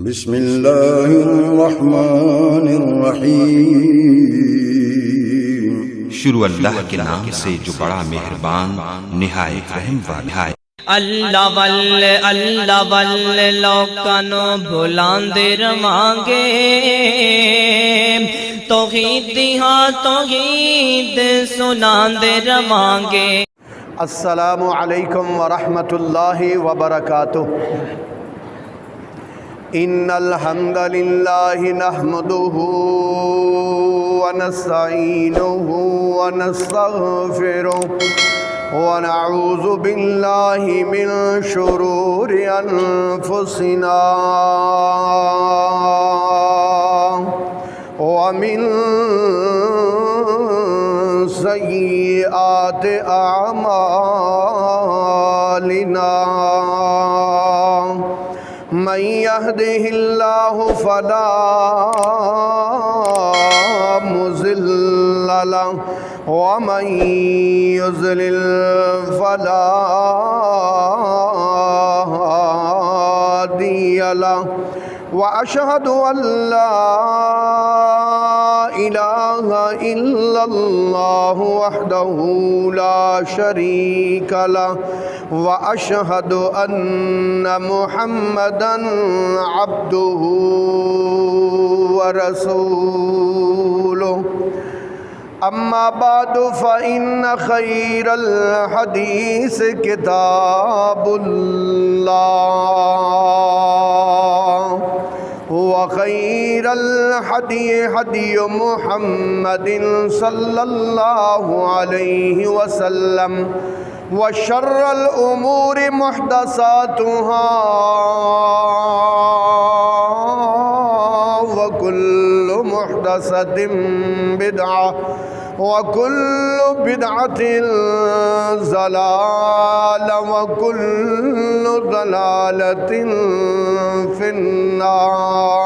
بسم اللہ الرحمن الرحیم۔ شروع اللہ کے نام سے جو بڑا مہربان نہایت رحم والا ہے۔ اللہ واللہ لوکانو بھلاندے رواںگے، توحید ہاں توحید سناندے رواںگے۔ السلام علیکم ورحمۃ اللہ وبرکاتہ۔ ان الحمد للہ نحمده ونستعینه ونستغفره ونعوذ باللہ من شرور انفسنا ومن سیئات اعمالنا، من يهده الله فلا مضل له ومن يضلل فلا هادي له، وأشهد أن لا إله إلا الله وحده لا شريك له، وأشهد أن محمدًا عبده ورسوله، أما بعد فإن خير الحديث كتاب الله، وخير الهدي هدي محمد صلى الله عليه وسلم، وشر الأمور محدثاتها، وكل محدثة بدعة، وكل بدعة ضلالة، وكل ضلالة في النار۔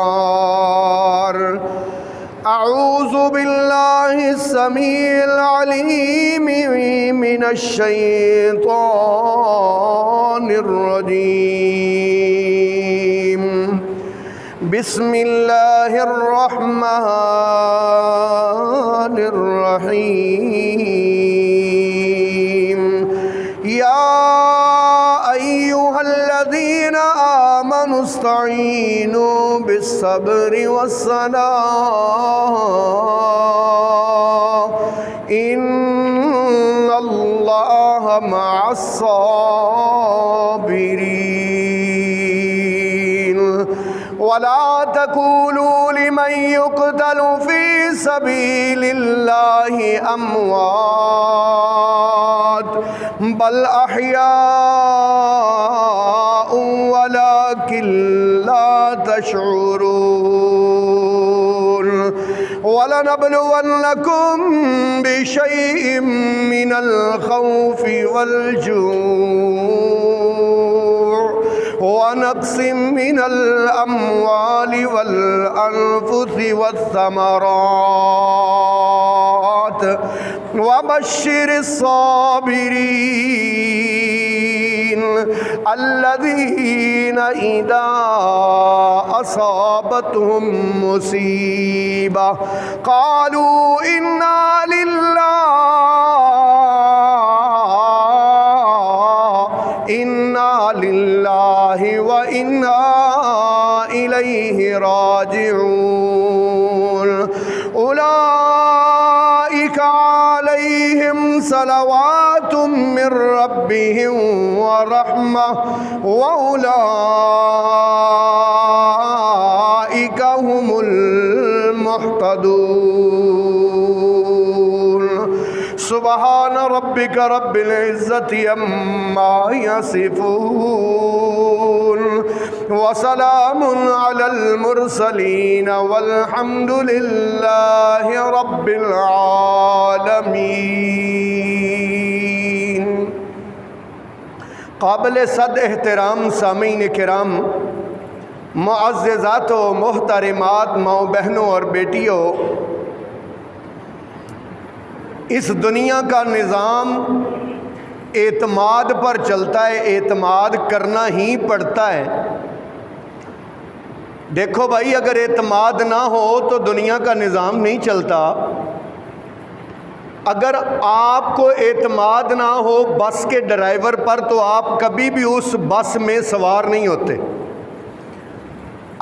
اعوذ باللہ السمیع العلیم من الشیطان الرجیم، بسم اللہ الرحمن الرحیم۔ یا ایہا الذین آمنوا استعینوا بالصبر والصلاة ان اللہ مع الصابرین، ولا تقولوا لمن يقتل في سبيل الله أموات بل أحياء ولكن لا تشعرون، ولنبلونكم بشيء من الخوف والجوع ونقص من الأموال والأنفس والثمرات، وبشر الصابرين الذين إذا أصابتهم مصيبة قالوا إنا لله وإنا إليه راجعون، أولئك عليهم صلوات من ربهم ورحمة، وأولئك هم المهتدون۔ سبحان ربك رب العزة عما يصفون، وسلام على المرسلين، والحمد لله رب العالمين۔ قابل صد احترام سامعین کرام، معززات و محترمات ماؤں بہنوں اور بیٹیوں، اس دنیا کا نظام اعتماد پر چلتا ہے، اعتماد کرنا ہی پڑتا ہے۔ دیکھو بھائی، اگر اعتماد نہ ہو تو دنیا کا نظام نہیں چلتا۔ اگر آپ کو اعتماد نہ ہو بس کے ڈرائیور پر تو آپ کبھی بھی اس بس میں سوار نہیں ہوتے۔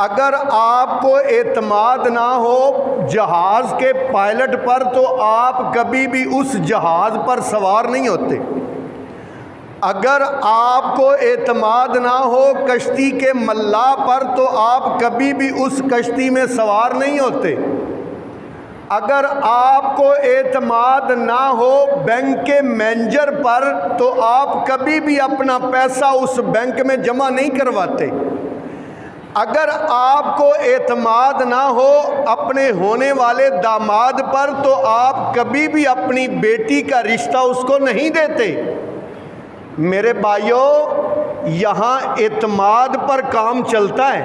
اگر آپ کو اعتماد نہ ہو جہاز کے پائلٹ پر تو آپ کبھی بھی اس جہاز پر سوار نہیں ہوتے۔ اگر آپ کو اعتماد نہ ہو کشتی کے ملاح پر تو آپ کبھی بھی اس کشتی میں سوار نہیں ہوتے۔ اگر آپ کو اعتماد نہ ہو بینک کے مینیجر پر تو آپ کبھی بھی اپنا پیسہ اس بینک میں جمع نہیں کرواتے۔ اگر آپ کو اعتماد نہ ہو اپنے ہونے والے داماد پر تو آپ کبھی بھی اپنی بیٹی کا رشتہ اس کو نہیں دیتے۔ میرے بھائیوں، یہاں اعتماد پر کام چلتا ہے،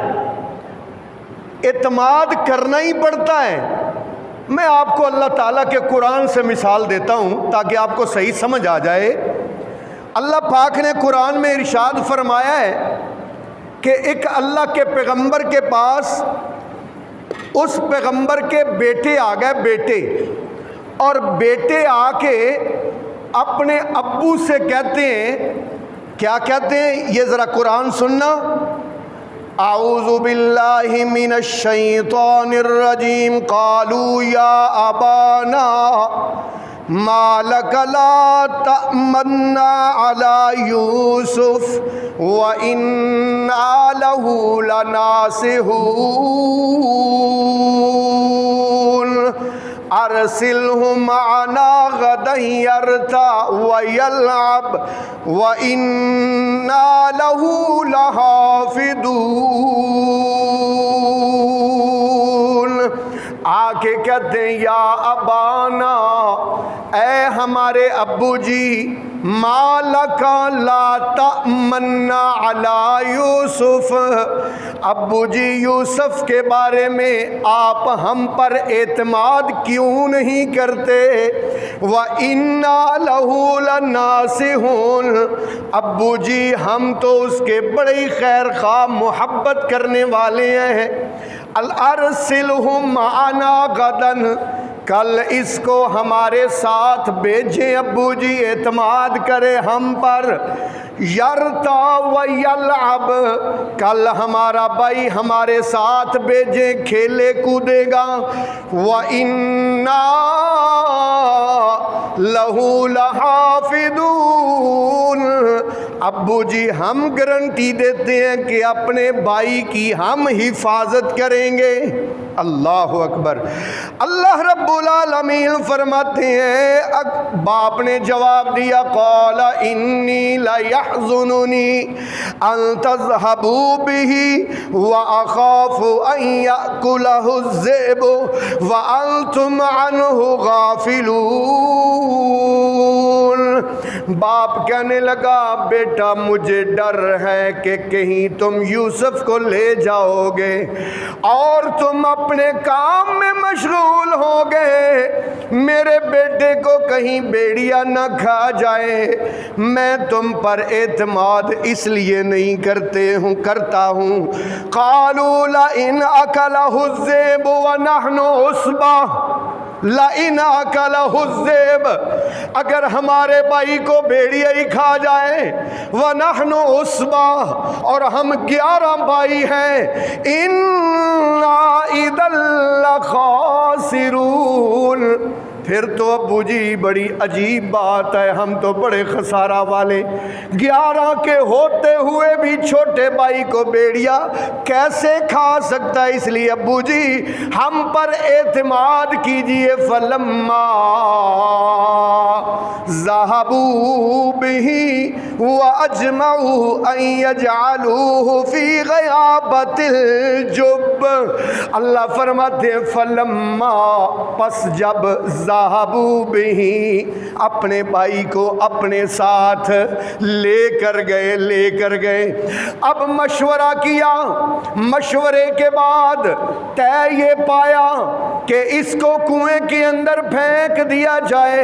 اعتماد کرنا ہی پڑتا ہے۔ میں آپ کو اللہ تعالیٰ کے قرآن سے مثال دیتا ہوں تاکہ آپ کو صحیح سمجھ آ جائے۔ اللہ پاک نے قرآن میں ارشاد فرمایا ہے کہ ایک اللہ کے پیغمبر کے پاس اس پیغمبر کے بیٹے آ گئے، بیٹے، اور بیٹے آ کے اپنے ابو سے کہتے ہیں، کیا کہتے ہیں؟ یہ ذرا قرآن سننا۔ اعوذ باللہ من الشیطان الرجیم قالوا یا ابانا ما لک لا تأمنا علی یوسف وإنا له لناصحون ارسلہ معنا غدا یرتع ویلعب وإنا له لحافظون۔ آ کے کہتے ہیں یا ابانا، اے ہمارے ابو جی، ما لک لا تأمنا علی یوسف، ابو جی یوسف کے بارے میں آپ ہم پر اعتماد کیوں نہیں کرتے؟ وَإِنَّا لَهُ لَنَاصِحُونَ، ابو جی ہم تو اس کے بڑے خیر خواہ محبت کرنے والے ہیں۔ الْأَرْسِلْهُ مَعَنَا غَدًا، کل اس کو ہمارے ساتھ بھیجیں، ابو جی اعتماد کرے ہم پر۔ یرتا و یلعب، کل ہمارا بھائی ہمارے ساتھ بھیجیں، کھیلے کودے گا۔ وَإِنَّا لَهُ لَحَافِظُونَ، ابو جی ہم گارنٹی دیتے ہیں کہ اپنے بھائی کی ہم حفاظت کریں گے۔ اللہ اکبر۔ اللہ رب العالمین فرماتے ہیں، باپ نے جواب دیا، قال انی لیحزننی ان تذهبوا به واخاف ان یاکلہ الذئب وانتم عنہ غافلون۔ باپ کہنے لگا، بیٹا مجھے ڈر ہے کہ کہیں تم یوسف کو لے جاؤ گے اور تم اپنے کام میں مشغول ہو گئے، میرے بیٹے کو کہیں بیڑیا نہ کھا جائے۔ میں تم پر اعتماد اس لیے نہیں کرتا ہوں۔ قالوا لئن اکلہ الذئب ونحن عصبہ، لئن اکلہ الذئب، اگر ہمارے بھائی کو بیڑیا ہی کھا جائے، ونحن عصبہ، اور ہم 11 بھائی ہیں، انا اذا لخاسرون، پھر تو ابو جی بڑی عجیب بات ہے، ہم تو بڑے خسارہ والے، 11 کے ہوتے ہوئے بھی چھوٹے بھائی کو بیڑیا کیسے کھا سکتا ہے؟ اس لیے ابو جی ہم پر اعتماد کیجئے۔ فلما ذهبوا به واجمعوا ان يجعلوه في غيابة الجب، اللہ فرماتے ہیں فلما، پس جب ذهبوا به، اپنے بھائی کو اپنے ساتھ لے کر گئے، اب مشورہ کیا، مشورے کے بعد طے یہ پایا کہ اس کو کنویں کے اندر پھینک دیا جائے،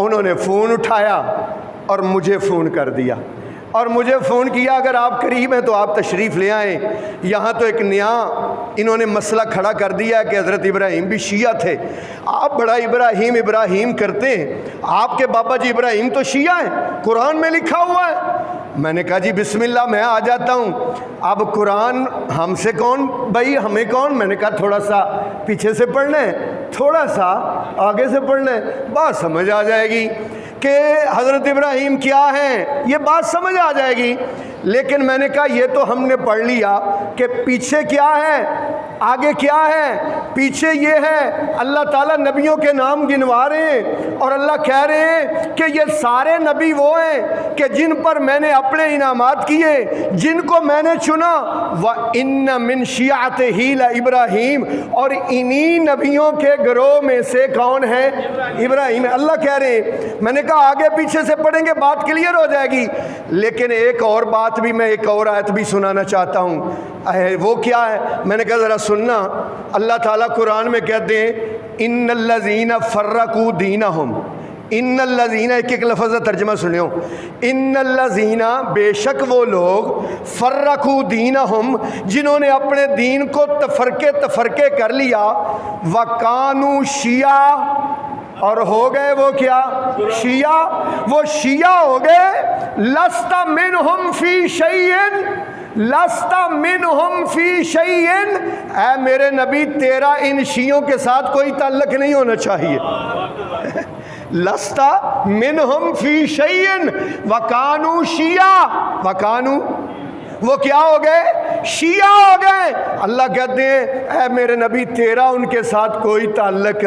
انہوں نے فون اٹھایا اور مجھے فون کر دیا اور مجھے فون کیا کہ اگر آپ قریب ہیں تو آپ تشریف لے آئیں، یہاں تو ایک نیا انہوں نے مسئلہ کھڑا کر دیا کہ حضرت ابراہیم بھی شیعہ تھے، آپ بڑا ابراہیم ابراہیم کرتے ہیں، آپ کے بابا جی ابراہیم تو شیعہ ہیں، قرآن میں لکھا ہوا ہے۔ میں نے کہا جی بسم اللہ میں آ جاتا ہوں، اب قرآن ہم سے کون بھائی، ہمیں کون؟ میں نے کہا تھوڑا سا پیچھے سے پڑھنا ہے، تھوڑا سا آگے سے پڑھنا ہے، بات سمجھ آ جائے گی کہ حضرت ابراہیم کیا ہیں، یہ بات سمجھ آ جائے گی۔ لیکن میں نے کہا یہ تو ہم نے پڑھ لیا کہ پیچھے کیا ہے آگے کیا ہے۔ پیچھے یہ ہے اللہ تعالیٰ نبیوں کے نام گنوا رہے ہیں اور اللہ کہہ رہے ہیں کہ یہ سارے نبی وہ ہیں کہ جن پر میں نے اپنے انعامات کیے، جن کو میں نے چنا۔ وَإِنَّ مِن شِيَعَتِهِ لَإِبْرَاہِيمَ، اور انہی نبیوں کے گروہ میں سے کون ہے؟ ابراہیم۔ اللہ کہہ رہے ہیں، میں نے کہا آگے پیچھے سے پڑھیں گے بات کلیئر ہو جائے گی۔ لیکن ایک اور بات بھی میں ایک اور آیت بھی سنانا چاہتا ہوں، وہ کیا ہے؟ میں نے کہا ذرا سننا، اللہ تعالیٰ قرآن میں کہتے ہیں ان الذین فرقوا دینہم، ان الذین، ایک ایک لفظ کا ترجمہ سنو، ان الذین، بے شک وہ لوگ، فرقوا دینہم، جنہوں نے اپنے دین کو تفرقے کر لیا، وکانوا شیعہ، اور ہو گئے وہ کیا؟ شیعہ۔ وہ شیعہ ہو گئے، لست منہم فی شیئن، لست منہم فی شیئن، اے میرے نبی تیرا ان شیعوں کے ساتھ کوئی تعلق نہیں ہونا چاہیے۔ لست منہم فی شیئن وکانوا شیعہ، وکانوا، وہ کیا ہو گئے؟ شیعہ ہو گئے۔ اللہ کہتے ہیں اے میرے نبی تیرا ان کے ساتھ کوئی تعلق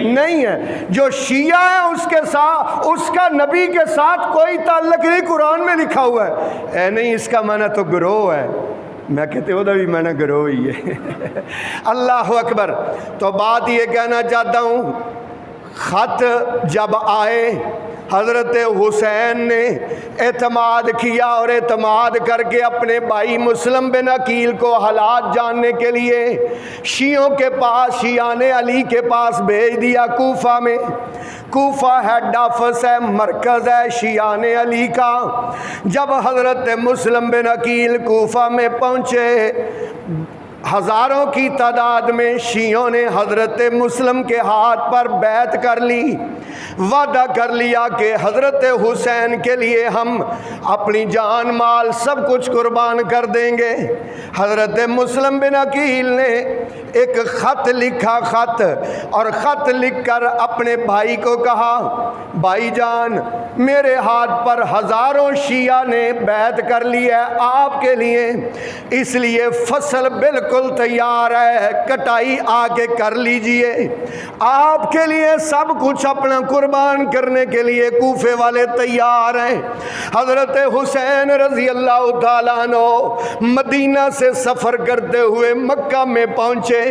نہیں ہے، جو شیعہ ہے اس کے ساتھ، اس کا نبی کے ساتھ کوئی تعلق نہیں، قرآن میں لکھا ہوا ہے۔ اے نہیں، اس کا معنی تو گروہ ہے۔ میں کہتے ہوں بھی میں نے گروہ ہی ہے۔ اللہ اکبر۔ تو بات یہ کہنا چاہتا ہوں، خط جب آئے حضرت حسین نے اعتماد کیا اور اعتماد کر کے اپنے بھائی مسلم بن عقیل کو حالات جاننے کے لیے شیعوں کے پاس، شیعان علی کے پاس بھیج دیا کوفہ میں۔ کوفہ ہیڈ آفس ہے، مرکز ہے شیعان علی کا۔ جب حضرت مسلم بن عقیل کوفہ میں پہنچے، ہزاروں کی تعداد میں شیعوں نے حضرت مسلم کے ہاتھ پر بیعت کر لی، وعدہ کر لیا کہ حضرت حسین کے لیے ہم اپنی جان مال سب کچھ قربان کر دیں گے۔ حضرت مسلم بن عقیل نے ایک خط لکھا، خط، اور خط لکھ کر اپنے بھائی کو کہا بھائی جان میرے ہاتھ پر ہزاروں شیعہ نے بیعت کر لی ہے آپ کے لیے، اس لیے فصل بالکل تیار ہے، کٹائی آگے کر لیجئے، آپ کے لیے سب کچھ اپنا قربان کرنے کے لیے کوفے والے تیار ہیں۔ حضرت حسین رضی اللہ تعالیٰ عنہ مدینہ سے سفر کرتے ہوئے مکہ میں پہنچے۔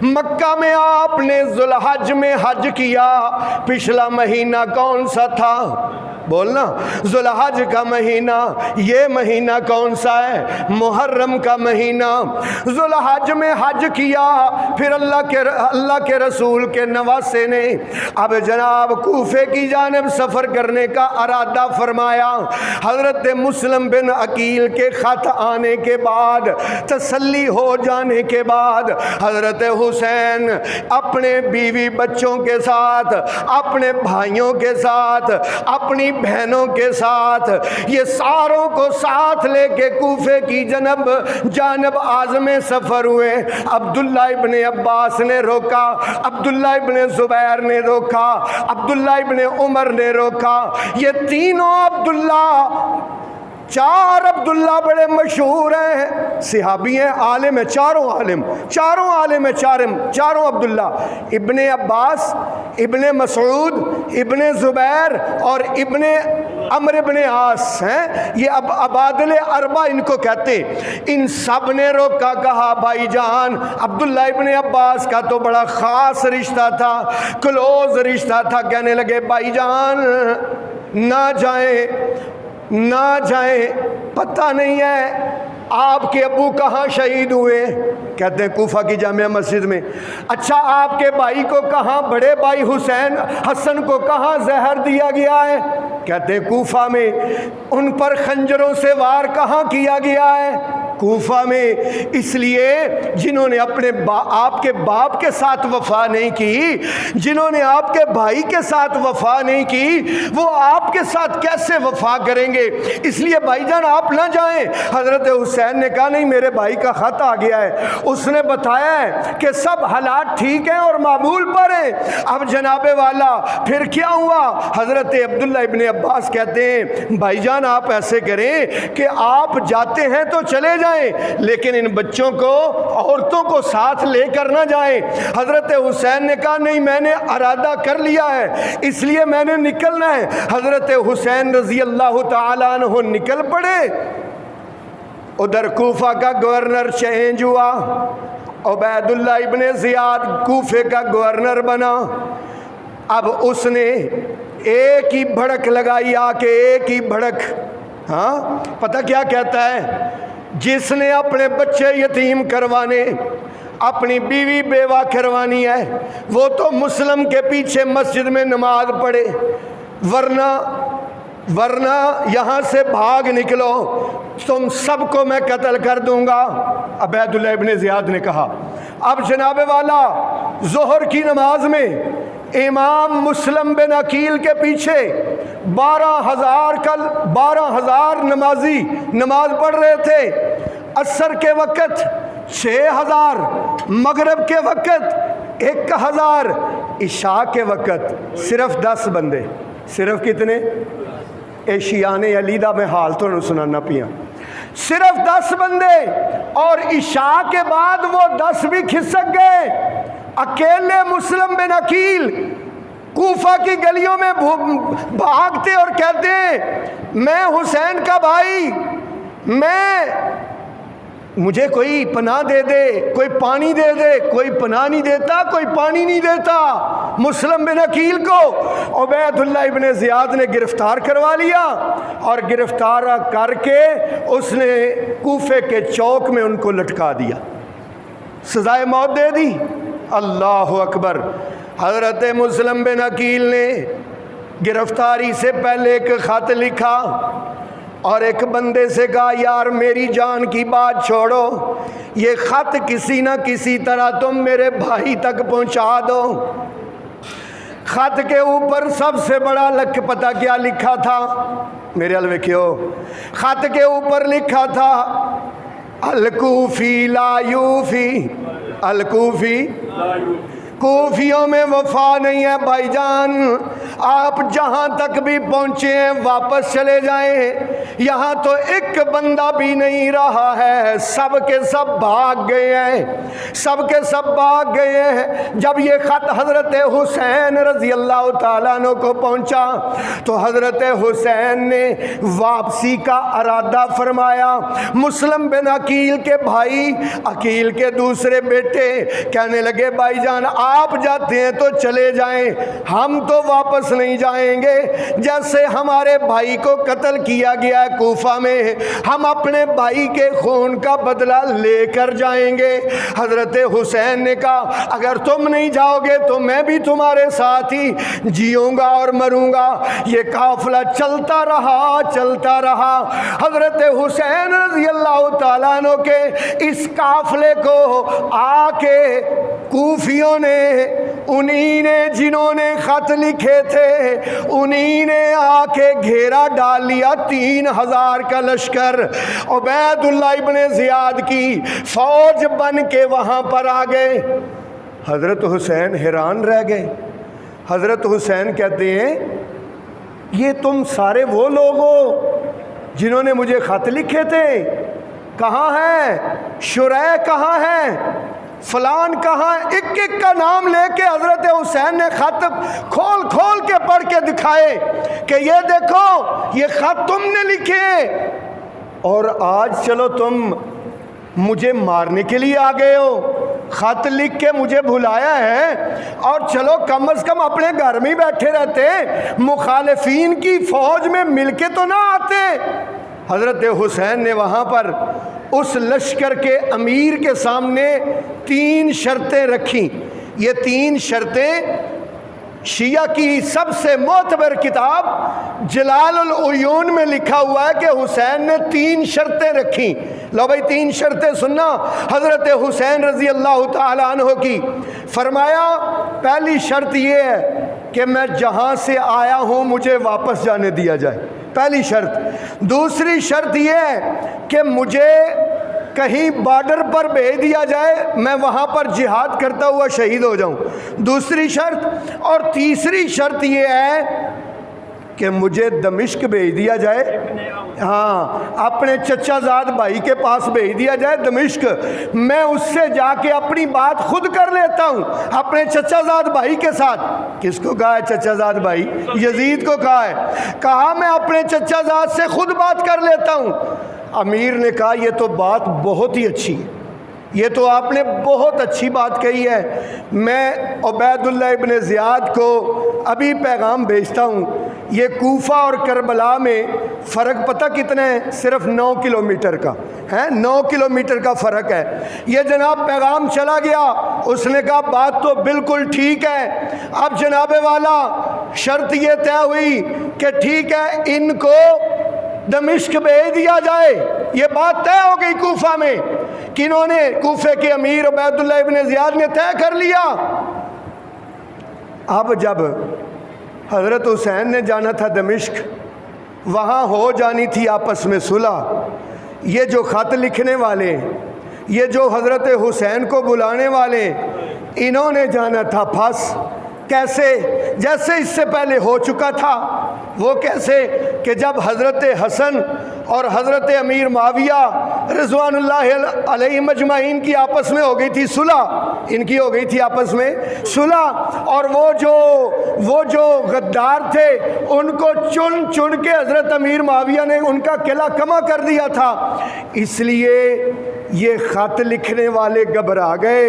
مکہ میں آپ نے ذوالحج میں حج کیا۔ پچھلا مہینہ کون سا تھا؟ بولنا، ذوالحج کا مہینہ۔ یہ مہینہ کون سا ہے؟ محرم کا مہینہ۔ ذوالحج میں حج کیا، پھر اللہ کے رسول کے نواسے نے اب جناب کوفے کی جانب سفر کرنے کا ارادہ فرمایا۔ حضرت مسلم بن عقیل کے خط آنے کے بعد، تسلی ہو جانے کے بعد، حضرت حسین اپنے بیوی بچوں کے ساتھ، اپنے بھائیوں کے ساتھ، اپنی بہنوں کے ساتھ، یہ ساروں کو ساتھ لے کے کوفے کی جانب عازم سفر ہوئے۔ عبداللہ ابن عباس نے روکا، عبداللہ ابن زبیر نے روکا، عبداللہ ابن عمر نے روکا۔ یہ تینوں عبداللہ، چار عبداللہ بڑے مشہور ہیں، صحابی ہیں، عالم ہیں، چاروں عالم، چاروں عبداللہ، ابن عباس، ابن مسعود، ابن زبیر اور ابن عمر ابن عاص ہیں۔ یہ اب ابادل اربع ان کو کہتے ہیں۔ ان سب نے روکا، کہا بھائی جان، عبداللہ ابن عباس کا تو بڑا خاص رشتہ تھا، کلوز رشتہ تھا، کہنے لگے بھائی جان نہ جائیں، نہ جائیں، پتہ نہیں ہے آپ کے ابو کہاں شہید ہوئے؟ کہتے ہیں کوفہ کی جامع مسجد میں۔ اچھا آپ کے بھائی کو کہاں، بڑے بھائی حسن کو کہاں زہر دیا گیا ہے؟ کہتے ہیں کوفہ میں۔ ان پر خنجروں سے وار کہاں کیا گیا ہے؟ کوفہ میں۔ اس لیے جنہوں نے اپنے آپ کے باپ کے ساتھ وفا نہیں کی، جنہوں نے آپ کے بھائی کے ساتھ وفا نہیں کی، وہ آپ کے ساتھ کیسے وفا کریں گے؟ اس لیے بھائی جان آپ نہ جائیں۔ حضرت حسین نے کہا نہیں میرے بھائی کا خط آ گیا ہے، اس نے بتایا ہے کہ سب حالات ٹھیک ہیں اور معمول پر ہیں۔ اب جناب والا پھر کیا ہوا؟ حضرت عبداللہ ابن عباس کہتے ہیں بھائی جان آپ ایسے کریں کہ آپ جاتے ہیں تو چلے جائیں لیکن ان بچوں کو، عورتوں کو ساتھ لے کر نہ جائیں۔ حضرت حسین نے کہا نہیں میں نے ارادہ کر لیا ہے اس لیے میں نے نکلنا ہے۔ حضرت حسین رضی اللہ تعالیٰ عنہ نکل پڑے۔ ادھر کوفہ کا گورنر چینج ہوا، عبید اللہ ابن زیاد کوفے کا گورنر بنا۔ اب اس نے ایک ہی بھڑک لگائی، آ کے ایک ہی بھڑک، ہاں پتہ کیا کہتا ہے؟ جس نے اپنے بچے یتیم کروانے، اپنی بیوی بیوہ کروانی ہے وہ تو مسلم کے پیچھے مسجد میں نماز پڑھے، ورنہ یہاں سے بھاگ نکلو تم سب کو میں قتل کر دوں گا۔ عبید اللہ ابن زیاد نے کہا۔ اب جناب والا ظہر کی نماز میں امام مسلم بن عقیل کے پیچھے 12,000 نمازی نماز پڑھ رہے تھے۔ عصر کے وقت 6,000، مغرب کے وقت 1,000، عشاء کے وقت صرف 10 بندے۔ صرف کتنے؟ ایشیان علیدہ میں حال تو نہیں سنانا پیا، صرف 10 بندے، اور عشاء کے بعد وہ 10 بھی کھسک گئے۔ اکیلے مسلم بن عقیل کوفہ کی گلیوں میں بھاگتے اور کہتے میں حسین کا بھائی، مجھے کوئی پناہ دے دے، کوئی پانی دے دے۔ کوئی پناہ نہیں دیتا، کوئی پانی نہیں دیتا۔ مسلم بن عقیل کو عبید اللہ ابن زیاد نے گرفتار کروا لیا اور گرفتار کر کے اس نے کوفے کے چوک میں ان کو لٹکا دیا، سزائے موت دے دی۔ اللہ اکبر۔ حضرت مسلم بن عقیل نے گرفتاری سے پہلے ایک خط لکھا اور ایک بندے سے کہا یار میری جان کی بات چھوڑو، یہ خط کسی نہ کسی طرح تم میرے بھائی تک پہنچا دو۔ خط کے اوپر سب سے بڑا پتہ کیا لکھا تھا؟ میرے الوے کیوں؟ خط کے اوپر لکھا تھا الکوفی لا یوفی، الکوفی کوفیوں میں وفا نہیں ہے بھائی جان، آپ جہاں تک بھی پہنچے ہیں واپس چلے جائیں، یہاں تو ایک بندہ بھی نہیں رہا ہے، سب کے سب بھاگ گئے ہیں، سب کے سب بھاگ گئے ہیں۔ جب یہ خط حضرت حسین رضی اللہ تعالیٰ عنہ کو پہنچا تو حضرت حسین نے واپسی کا ارادہ فرمایا۔ مسلم بن عقیل کے بھائی، عقیل کے دوسرے بیٹے کہنے لگے بھائی جان آپ جاتے ہیں تو چلے جائیں، ہم تو واپس نہیں جائیں گے، جیسے ہمارے بھائی کو قتل کیا گیا ہے کوفہ میں، ہم اپنے بھائی کے خون کا بدلہ لے کر جائیں گے۔ حضرت حسین نے کہا اگر تم نہیں جاؤ گے تو میں بھی تمہارے ساتھ ہی جیوں گا اور مروں گا۔ یہ قافلہ چلتا رہا۔ حضرت حسین رضی اللہ تعالیٰ عنہ کے اس قافلے کو آ کے کوفیوں نے، انہی نے جنہوں نے خط لکھے تھے، انہی نے آ کے گھیرا ڈال لیا۔ 3,000 کا لشکر عبید اللہ ابن زیاد کی فوج بن کے وہاں پر آ گئے۔ حضرت حسین حیران رہ گئے۔ حضرت حسین کہتے ہیں یہ تم سارے وہ لوگ ہو جنہوں نے مجھے خط لکھے تھے، کہاں ہیں؟ شریح کہاں ہیں؟ فلان کہاں؟ ایک ایک کا نام لے کے حضرت حسین نے خط کھول کے پڑھ کے دکھائے کہ یہ دیکھو یہ خط تم نے لکھے، اور آج چلو تم مجھے مارنے کے لیے آ گئے ہو، خط لکھ کے مجھے بھلایا ہے، اور چلو کم از کم اپنے گھر میں بیٹھے رہتے، مخالفین کی فوج میں مل کے تو نہ آتے۔ حضرت حسین نے وہاں پر اس لشکر کے امیر کے سامنے 3 شرطیں رکھیں. یہ 3 شرطیں شیعہ کی سب سے معتبر کتاب جلال العیون میں لکھا ہوا ہے کہ حسین نے 3 شرطیں رکھیں. لو بھائی 3 شرطیں سننا حضرت حسین رضی اللہ تعالی عنہ کی. فرمایا پہلی شرط یہ ہے کہ میں جہاں سے آیا ہوں مجھے واپس جانے دیا جائے، پہلی شرط. دوسری شرط یہ ہے کہ مجھے کہیں بارڈر پر بھیج دیا جائے، میں وہاں پر جہاد کرتا ہوا شہید ہو جاؤں، دوسری شرط. اور تیسری شرط یہ ہے کہ مجھے دمشق بھیج دیا جائے، ہاں اپنے چچا زاد بھائی کے پاس بھیج دیا جائے دمشق، میں اس سے جا کے اپنی بات خود کر لیتا ہوں اپنے چچا زاد بھائی کے ساتھ. کس کو کہا ہے چچا زاد بھائی؟ یزید کو کہا ہے. کہا میں اپنے چچا زاد سے خود بات کر لیتا ہوں. امیر نے کہا یہ تو بات بہت ہی اچھی ہے، یہ تو آپ نے بہت اچھی بات کہی ہے. میں عبید اللہ ابن زیاد کو ابھی پیغام بھیجتا ہوں. یہ کوفہ اور کربلا میں فرق پتہ کتنا ہے؟ صرف 9 کلومیٹر کا ہے، 9 کلومیٹر کا فرق ہے. یہ جناب پیغام چلا گیا. اس نے کہا بات تو بالکل ٹھیک ہے. اب جناب والا شرط یہ طے ہوئی کہ ٹھیک ہے ان کو دمشق بھیج دیا جائے. یہ بات طے ہو گئی کوفہ میں. کنہوں نے؟ کوفے کے امیر عبید اللہ ابن زیاد نے طے کر لیا. اب جب حضرت حسین نے جانا تھا دمشق، وہاں ہو جانی تھی آپس میں صلح. یہ جو خط لکھنے والے، یہ جو حضرت حسین کو بلانے والے، انہوں نے جانا تھا پھنس. کیسے؟ جیسے اس سے پہلے ہو چکا تھا. وہ کیسے کہ جب حضرت حسن اور حضرت امیر معاویہ رضوان اللہ علیہ مجمعین کی آپس میں ہو گئی تھی صلح، ان کی ہو گئی تھی آپس میں صلح، اور وہ جو غدار تھے ان کو چن چن کے حضرت امیر معاویہ نے ان کا قلعہ کما کر دیا تھا. اس لیے یہ خط لکھنے والے گھبرا گئے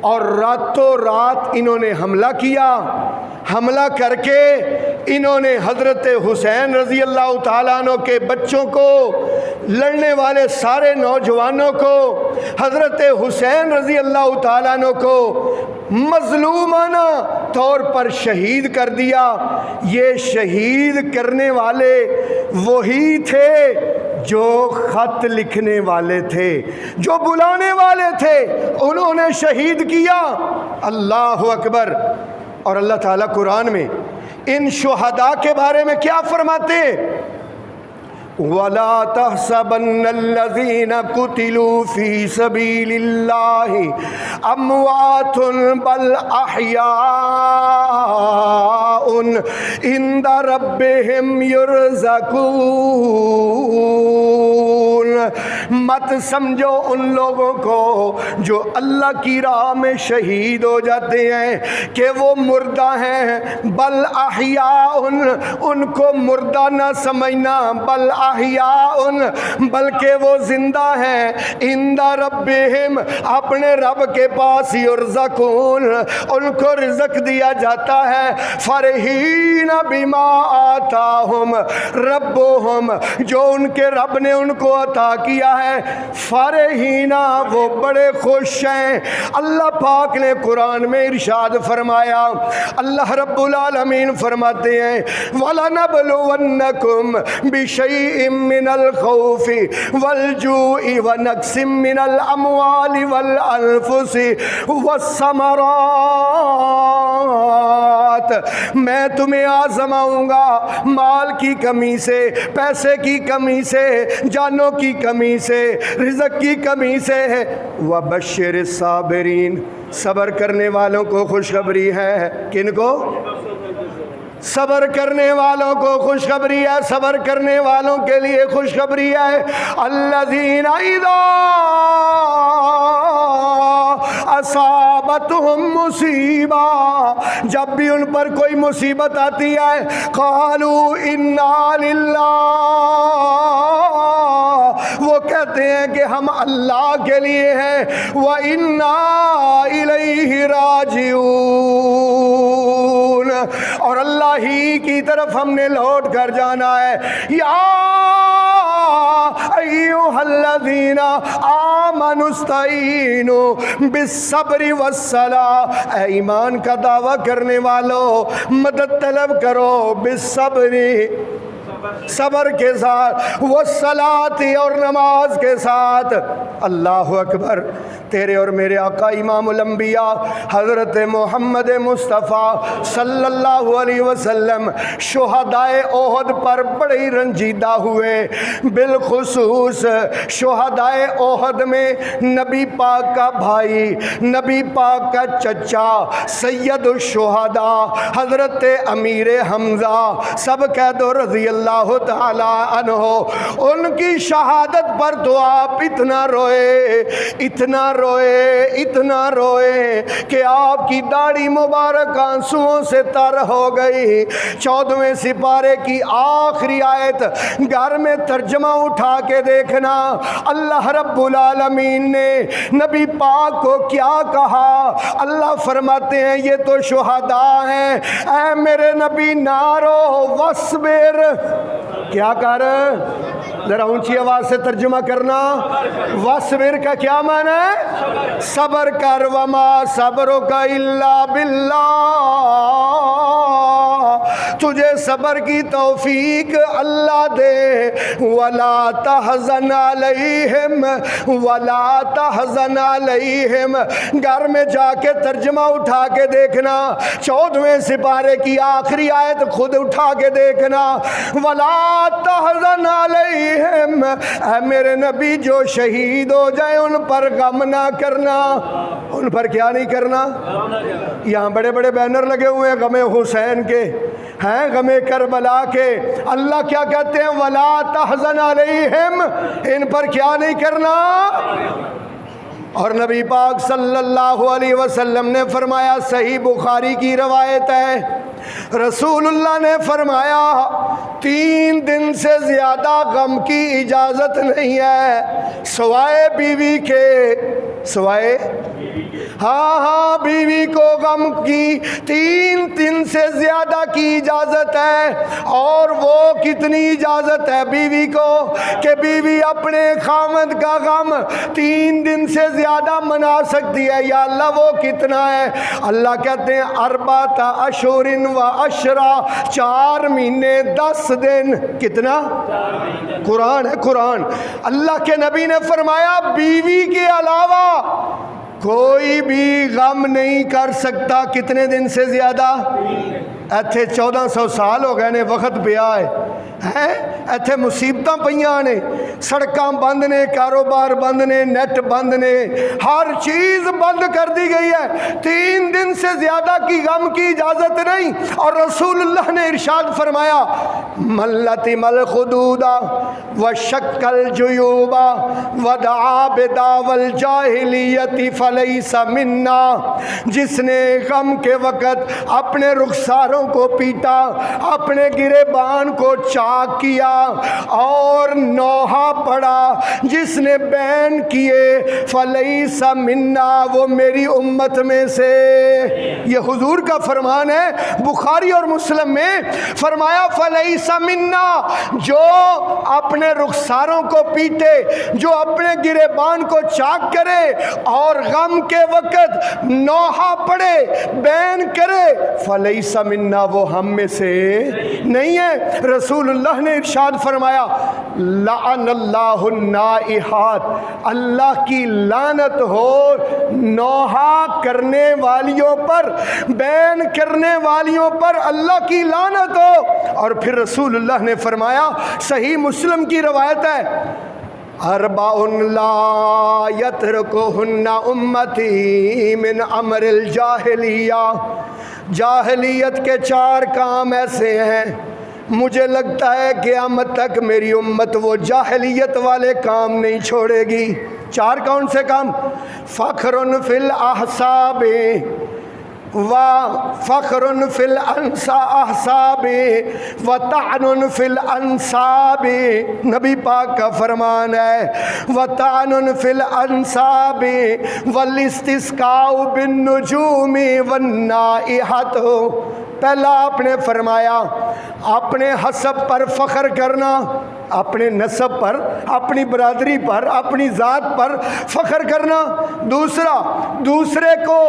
اور راتوں رات انہوں نے حملہ کیا. حملہ کر کے انہوں نے حضرت حسین رضی اللہ تعالیٰ عنہ کے بچوں کو، لڑنے والے سارے نوجوانوں کو، حضرت حسین رضی اللہ تعالیٰ عنہ کو مظلومانہ طور پر شہید کر دیا. یہ شہید کرنے والے وہی تھے جو خط لکھنے والے تھے، جو بلانے والے تھے، انہوں نے شہید کیا. اللہ اکبر. اور اللہ تعالیٰ قرآن میں ان شہداء کے بارے میں کیا فرماتے؟ وَلَا تَحْسَبَنَّ الَّذِينَ قُتِلُوا فِي سَبِيلِ اللَّهِ أَمْوَاتٌ بَلْ أَحْيَاءٌ عِندَ رَبِّهِمْ يُرْزَقُونَ. مت سمجھو ان لوگوں کو جو اللہ کی راہ میں شہید ہو جاتے ہیں کہ وہ مردہ ہیں. بل احیاء، ان کو مردہ نہ سمجھنا، بل احیاء، بلکہ وہ زندہ ہیں. عند ربہم، اپنے رب کے پاس. یرزقون، ان کو رزق دیا جاتا ہے. فرحین بما آتاہم ربہم، جو ان کے رب نے ان کو عطا کیا ہے. فرحین، وہ بڑے خوش ہیں. اللہ پاک نے قرآن میں ارشاد فرمایا، اللہ رب العالمین فرماتے ہیں وَلَنَبْلُوَنَّكُمْ بِشَيْءٍ مِّنَ الْخَوْفِ وَالْجُوعِ وَنَقْصٍ مِّنَ الْأَمْوَالِ وَالْأَنفُسِ وَالثَّمَرَاتِ. میں تمہیں آزماؤں گا مال کی کمی سے، پیسے کی کمی سے، جانوں کی کمی سے، رزق کی کمی سے. وَبَشِّرِ الصَّابِرِينَ، صبر کرنے والوں کو خوشخبری ہے. کن کو؟ صبر کرنے والوں کو خوشخبری ہے. صبر کرنے والوں کے لیے خوشخبری ہے. الذین اذا اصابتہم مصیبہ، جب بھی ان پر کوئی مصیبت آتی ہے، قالوا انا للہ، وہ کہتے ہیں کہ ہم اللہ کے لیے ہیں. وَإِنَّا إِلَيْهِ راجعون، اور اللہ ہی کی طرف ہم نے لوٹ کر جانا ہے. یا ایھا الذین آمنوا استعینوا بالصبر والصلاۃ، اے ایمان کا دعویٰ کرنے والو مدد طلب کرو، بالصبر صبر کے ساتھ، والصلاۃ اور نماز کے ساتھ۔ اللہ اکبر، تیرے اور میرے آقا امام الانبیاء حضرت محمد مصطفیٰ صلی اللہ علیہ وسلم شہدائے احد پر بڑے ہی رنجیدہ ہوئے، بالخصوص شہدائے احد میں نبی پاک کا بھائی، نبی پاک کا چچا، سید الشہداء حضرت امیر حمزہ، سب کہہ دو رضی اللہ تعالی عنہ، ان کی شہادت پر تو آپ اتنا روئے، اتنا روئے، اتنا روئے کہ آپ کی داڑھی مبارک آنسوؤں سے تر ہو گئی۔ 14ویں سپارے کی آخری آیت گھر میں ترجمہ اٹھا کے دیکھنا، اللہ رب العالمین نے نبی پاک کو کیا کہا۔ اللہ فرماتے ہیں یہ تو شہداء ہیں، اے میرے نبی نہ رو، وصبر، کیا کر، ذرا اونچی آواز سے ترجمہ کرنا، وصبر کا کیا معنی ہے؟ صبر کر، وما صبرک الا باللہ، تجھے صبر کی توفیق اللہ دے، ولا تحزن علیہم، ولا تحزن علیہم، گھر میں جا کے ترجمہ اٹھا کے دیکھنا، 14ویں سپارے کی آخری آیت خود اٹھا کے دیکھنا، ولا تحزن علیہم، اے میرے نبی جو شہید ہو جائے ان پر غم نہ کرنا، ان پر کیا نہیں کرنا؟ یہاں بڑے بڑے بینر لگے ہوئے ہیں غم حسین کے، ہیں غم کربلا کے، اللہ کیا کہتے ہیں؟ ولا تحزن علیہم، ان پر کیا نہیں کرنا؟ اور نبی پاک صلی اللہ علیہ وسلم نے فرمایا، صحیح بخاری کی روایت ہے، رسول اللہ نے فرمایا 3 دن سے زیادہ غم کی اجازت نہیں ہے سوائے بیوی کے، سوائے، ہاں بیوی کو غم کی 3 دن سے زیادہ کی اجازت ہے، اور وہ کتنی اجازت ہے بیوی کو کہ بیوی اپنے خامد کا غم 3 دن سے زیادہ منا سکتی ہے۔ یا اللہ وہ کتنا ہے؟ اللہ کہتے ہیں 4 اشہر و عشرہ، 4 مہینے 10 دن، کتنا؟ قرآن ہے قرآن۔ اللہ کے نبی نے فرمایا بیوی کے علاوہ کوئی بھی غم نہیں کر سکتا کتنے دن سے زیادہ؟ ایتھے 1400 سال ہو گئے نے، وقت پیا ہے، ایتھے مصیبتاں پئیاں نے، سڑکاں بند نے، کاروبار بند نے، نیٹ بند نے، ہر چیز بند کر دی گئی ہے، 3 دن سے زیادہ کی غم کی اجازت نہیں۔ اور رسول اللہ نے ارشاد فرمایا، من لطم الخدود وشق الجیوب ودعا بدعوی الجاہلیت فلیس منا، جس نے غم کے وقت اپنے رخساروں کو پیٹا، اپنے گریبان کو چاک کیا اور نوحہ پڑا، جس نے بین کیے، فلیس منا، وہ میری امت میں سے۔ یہ حضور کا فرمان ہے، بخاری اور مسلم میں فرمایا فلیس منا، جو اپنے رخساروں کو پیٹے، جو اپنے گریبان کو چاک کرے اور غم کے وقت نوحہ پڑے، بین کرے، فلیس منا، وہ ہم میں سے نہیں ہے۔ رسول اللہ نے ارشاد فرمایا، لعن اللہ النائحات، اللہ کی لعنت ہو نوحہ کرنے والیوں پر، بین کرنے والیوں پر اللہ کی لعنت ہو۔ اور پھر رسول اللہ نے فرمایا، صحیح مسلم کی روایت ہے، 4 لا یترکہن امتی من امر الجاہلیہ، جاہلیت کے 4 کام ایسے ہیں، مجھے لگتا ہے قیامت تک میری امت وہ جاہلیت والے کام نہیں چھوڑے گی۔ 4 کون سے کام؟ فخر فی الاحساب وفخر فی الاحساب وطعن فی الانساب، نبی پاک کا فرمان ہے، وطعن فی الانساب والاستسقاء بالنجوم والنائحۃ۔ پہلا آپ نے فرمایا اپنے حسب پر فخر کرنا، اپنے نسب پر، اپنی برادری پر، اپنی ذات پر فخر کرنا، دوسرا دوسرے کو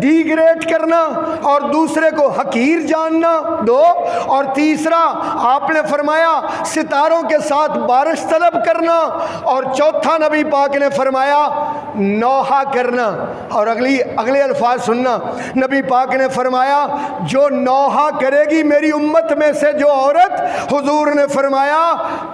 ڈیگریڈ کرنا اور دوسرے کو حقیر جاننا، دو، اور تیسرا آپ نے فرمایا ستاروں کے ساتھ بارش طلب کرنا، اور چوتھا نبی پاک نے فرمایا نوحہ کرنا۔ اور اگلے الفاظ سننا، نبی پاک نے فرمایا جو نوحہ کرے گی میری امت میں سے جو عورت، حضور نے فرمایا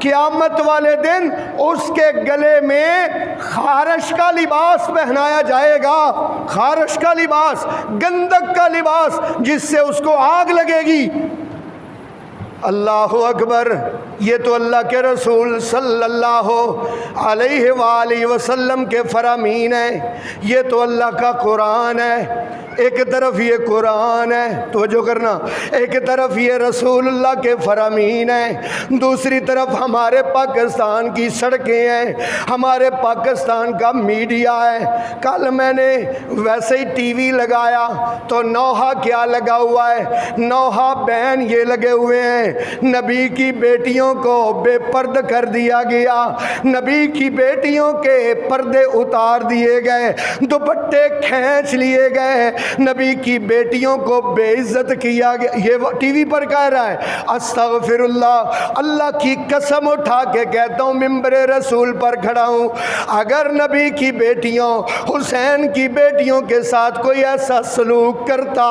قیامت والے دن اس کے گلے میں خارش کا لباس پہنایا جائے گا، خارش کا لباس، گندک کا لباس، جس سے اس کو آگ لگے گی۔ اللہ اکبر، یہ تو اللہ کے رسول صلی اللہ علیہ وآلہ وسلم کے فرامین ہیں، یہ تو اللہ کا قرآن ہے۔ ایک طرف یہ قرآن ہے، توجہ کرنا، ایک طرف یہ رسول اللہ کے فرامین ہیں، دوسری طرف ہمارے پاکستان کی سڑکیں ہیں، ہمارے پاکستان کا میڈیا ہے۔ کل میں نے ویسے ہی ٹی وی لگایا تو نوحہ کیا لگا ہوا ہے، نوحہ بین یہ لگے ہوئے ہیں، نبی کی بیٹیوں کو بے پرد کر دیا گیا، نبی کی بیٹیوں کے پردے اتار دیے گئے، دوپٹے کھینچ لیے گئے، نبی کی بیٹیوں کو بے عزت کیا گیا۔ یہ ٹی وی پر کہہ رہا ہے، استغفر اللہ، اللہ کی قسم اٹھا کے کہتا ہوں، ممبر رسول پر کھڑا ہوں، اگر نبی کی بیٹیوں، حسین کی بیٹیوں کے ساتھ کوئی ایسا سلوک کرتا،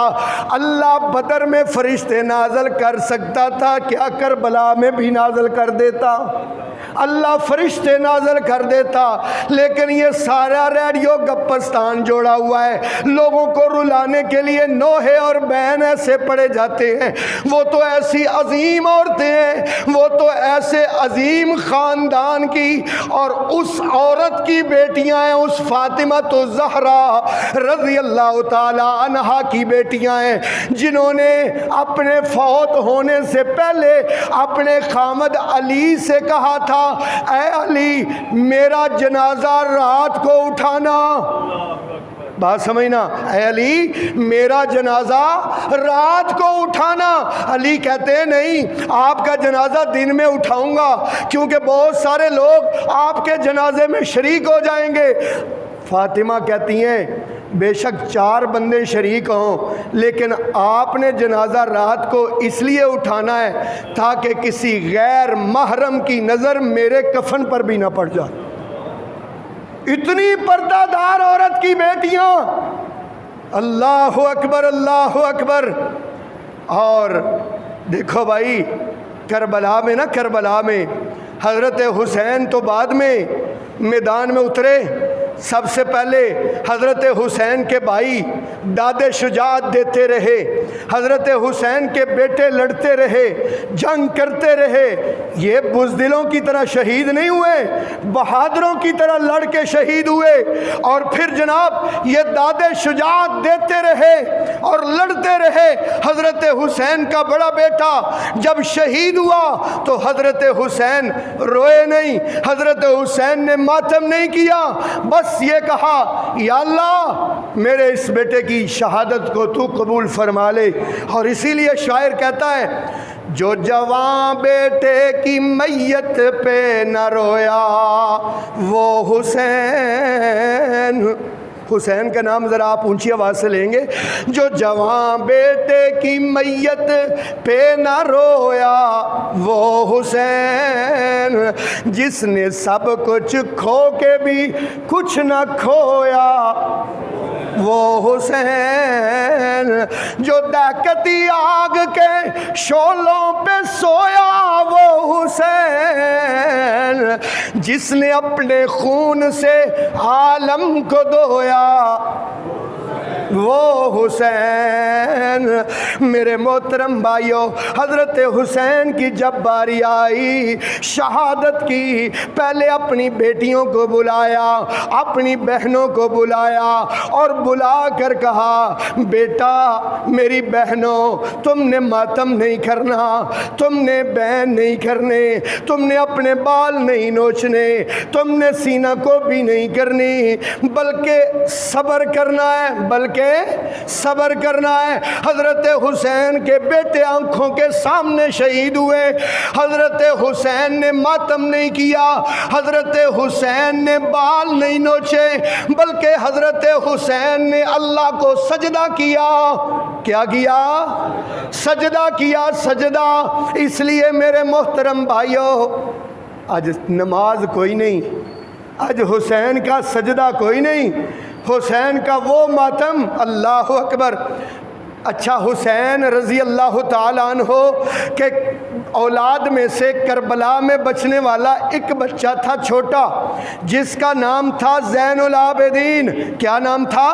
اللہ بدر میں فرشتے نازل کر سکتا تھا، کیا کربلا میں بھی نازل کر دیتا، اللہ فرشتے نازل کر دیتا۔ لیکن یہ سارا ریڈیو گپستان جوڑا ہوا ہے، لوگوں کو رلانے کے لیے نوحے اور بہن ایسے پڑے جاتے ہیں۔ وہ تو ایسی عظیم عورتیں ہیں، وہ تو ایسے عظیم خاندان کی اور اس عورت کی بیٹیاں ہیں، اس فاطمہ تو زہرا رضی اللہ تعالی عنہا کی بیٹیاں ہیں، جنہوں نے اپنے فوت ہونے سے پہلے اپنے خامد علی سے کہا تھا، اے علی میرا جنازہ رات کو اٹھانا، بات سمجھنا، اے علی میرا جنازہ رات کو اٹھانا۔ علی کہتے ہیں نہیں، آپ کا جنازہ دن میں اٹھاؤں گا، کیونکہ بہت سارے لوگ آپ کے جنازے میں شریک ہو جائیں گے۔ فاطمہ کہتی ہیں بے شک 4 بندے شریک ہوں، لیکن آپ نے جنازہ رات کو اس لیے اٹھانا ہے تاکہ کسی غیر محرم کی نظر میرے کفن پر بھی نہ پڑ جائے۔ اتنی پردہ دار عورت کی بیٹیاں، اللہ اکبر، اللہ اکبر۔ اور دیکھو بھائی، کربلا میں نا، کربلا میں حضرت حسین تو بعد میں میدان میں اترے، سب سے پہلے حضرت حسین کے بھائی داد شجاعت دیتے رہے، حضرت حسین کے بیٹے لڑتے رہے، جنگ کرتے رہے، یہ بزدلوں کی طرح شہید نہیں ہوئے، بہادروں کی طرح لڑ کے شہید ہوئے، اور پھر جناب یہ داد شجاعت دیتے رہے اور لڑتے رہے۔ حضرت حسین کا بڑا بیٹا جب شہید ہوا تو حضرت حسین روئے نہیں، حضرت حسین نے ماتم نہیں کیا، بس یہ کہا یا اللہ میرے اس بیٹے کی شہادت کو تو قبول فرما لے۔ اور اسی لیے شاعر کہتا ہے جو جوان بیٹے کی میت پہ نہ رویا وہ حسین، حسین کا نام ذرا آپ اونچی آواز سے لیں گے، جو جوان بیٹے کی میت پہ نہ رویا وہ حسین، جس نے سب کچھ کھو کے بھی کچھ نہ کھویا وہ حسین، جو دہکتی آگ کے شعلوں پہ سویا وہ حسین، جس نے اپنے خون سے عالم کو دھویا وہ حسین۔ میرے محترم بھائیوں، حضرت حسین کی جب باری آئی شہادت کی، پہلے اپنی بیٹیوں کو بلایا، اپنی بہنوں کو بلایا اور بلا کر کہا بیٹا میری بہنوں تم نے ماتم نہیں کرنا، تم نے بین نہیں کرنے، تم نے اپنے بال نہیں نوچنے، تم نے سینہ کو بھی نہیں کرنی، بلکہ صبر کرنا ہے، بلکہ کے صبر کرنا ہے۔ حضرت حسین کے بیٹے آنکھوں کے سامنے شہید ہوئے، حضرت حسین نے ماتم نہیں کیا، حضرت حسین نے بال نہیں نوچے، بلکہ حضرت حسین نے اللہ کو سجدہ کیا۔ کیا کیا؟ سجدہ کیا، سجدہ۔ اس لیے میرے محترم بھائیوں، آج نماز کوئی نہیں، آج حسین کا سجدہ کوئی نہیں، حسین کا وہ ماتم، اللہ اکبر۔ اچھا، حسین رضی اللہ تعالیٰ عنہ کہ اولاد میں سے کربلا میں بچنے والا ایک بچہ تھا چھوٹا، جس کا نام تھا زین العابدین۔ کیا نام تھا؟